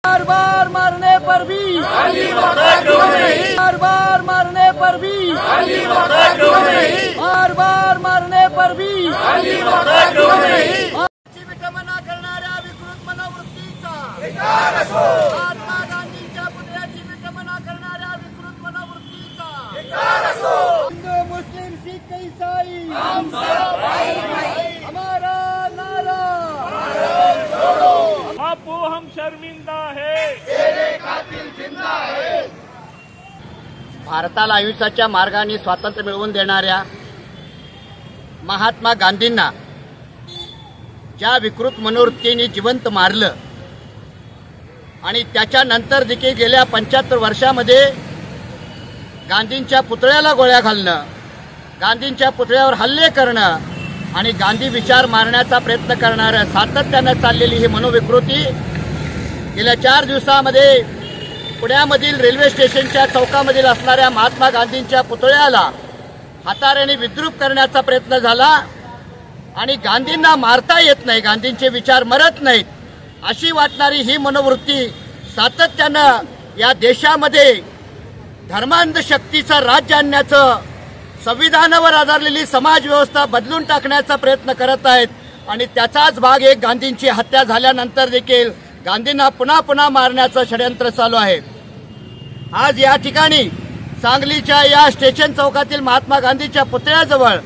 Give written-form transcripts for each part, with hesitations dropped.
बार बार मारने पर भी बार बार मारने पर भी बार बार मारने पर भी विटंबना करणाऱ्या विकृत मनोवृत्तीचा महात्मा गांधींच्या पुतळ्याची विटंबना करणाऱ्या विकृत मनोवृत्तीचा हिंदू मुस्लिम सिख ईसाई हमारा नारा बापू हम शर्मिंदा है, तेरे कातिल जिंदा है। भारताला अहिंसाच्या मार्गाने स्वातंत्र्य मिळवून देणाऱ्या महात्मा गांधींना ज्या विकृत मनोवृत्तीने जिवंत मारलं आणि त्याच्यानंतर देखील गेल्या 75 वर्षामध्ये गांधींच्या पुतळ्याला गोळ्या घालणं, गांधींच्या पुतळ्यावर हल्ले करणं आणि गांधी विचार मारण्याचा प्रयत्न करणाऱ्या सातत्यानं चाललेली ही मनोविकृती गेल्या 4 दिवसामध्ये पुण्यामधील रेल्वे स्टेशनच्या चौकामधील असणाऱ्या महात्मा गांधींच्या पुतळ्याला हाताळ्याने विद्रूप करण्याचा प्रयत्न झाला आणि गांधींना मारता येत नाही, गांधींचे विचार मरत नाहीत अशी वाटणारी ही मनोवृत्ती सातत्यानं या देशामध्ये धर्मांध शक्तीचं राज्य आणण्याचं, संविधानावर आधारलेली समाज व्यवस्था बदलून टाकण्याचा प्रयत्न करत आहेत आणि त्याचाच भाग एक गांधींची हत्या झाल्यानंतर देखील गांधींना पुन्हा पुन्हा मारण्याचं षडयंत्र चालू आहे। आज या ठिकाणी सांगलीच्या या स्टेशन चौकातील महात्मा गांधीच्या पुतळ्याजवळ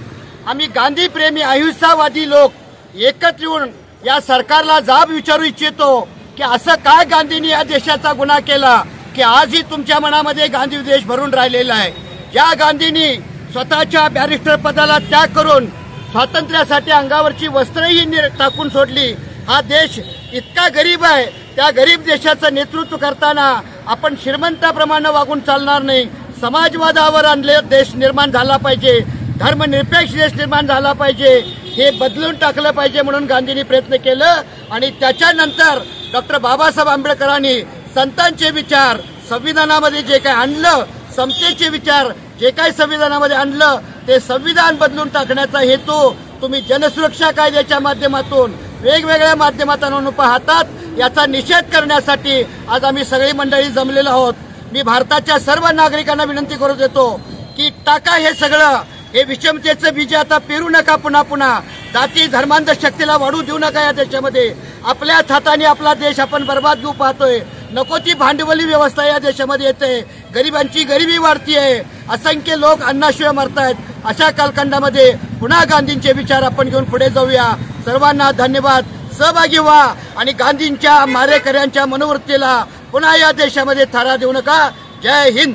आम्ही गांधीप्रेमी अहिंसावादी लोक एकत्र येऊन या सरकारला जाब विचारू इच्छितो की असं काय गांधींनी या देशाचा गुन्हा केला की आजही तुमच्या मनामध्ये गांधी द्वेष भरून राहिलेला आहे। ज्या गांधींनी स्वतःच्या बॅरिस्टर पदाला त्याग करून स्वातंत्र्यासाठी अंगावरची वस्त्रही टाकून सोडली, हा देश इतका गरीब आहे, त्या गरीब देशाचं नेतृत्व करताना आपण श्रीमंताप्रमाणे वागून चालणार नाही। समाजवादावर आणले देश निर्माण झाला पाहिजे, धर्मनिरपेक्ष देश निर्माण झाला पाहिजे, हे बदलून टाकलं पाहिजे म्हणून गांधींनी प्रयत्न केलं आणि त्याच्यानंतर डॉक्टर बाबासाहेब आंबेडकरांनी संतांचे विचार संविधानामध्ये जे काही आणलं, समतेचे विचार जे काही संविधानामध्ये आणलं ते संविधान बदलून टाकण्याचा हेतू तुम्ही जनसुरक्षा कायद्याच्या माध्यमातून वेगवेगळ्या माध्यमातून पाहतात, याचा निषेध करण्यासाठी आज आम्ही सगळी मंडळी जमलेलो आहोत। मी भारताच्या सर्व नागरिकांना विनंती करू देतो की टाका हे सगळं, हे विषमतेचं बीज आता पेरू नका, पुन्हा पुन्हा जाती धर्मांध शक्तीला वाढू देऊ नका या देशामध्ये। आपल्याच हाताने आपला देश आपण बर्बाद घेऊ पाहतोय, नको ती भांडवली व्यवस्था या देशामध्ये येते, गरिबांची गरिबी वाढतीये, असंख्य लोक अन्नाशिवाय मरतायत। अशा कालखंडामध्ये पुन्हा गांधींचे विचार आपण घेऊन पुढे जाऊया। सर्वांना धन्यवाद, सहभागी व्हा आणि गांधींच्या मारेकऱ्यांच्या मनोवृत्तीला पुन्हा या देशामध्ये थारा देऊ नका। जय हिंद।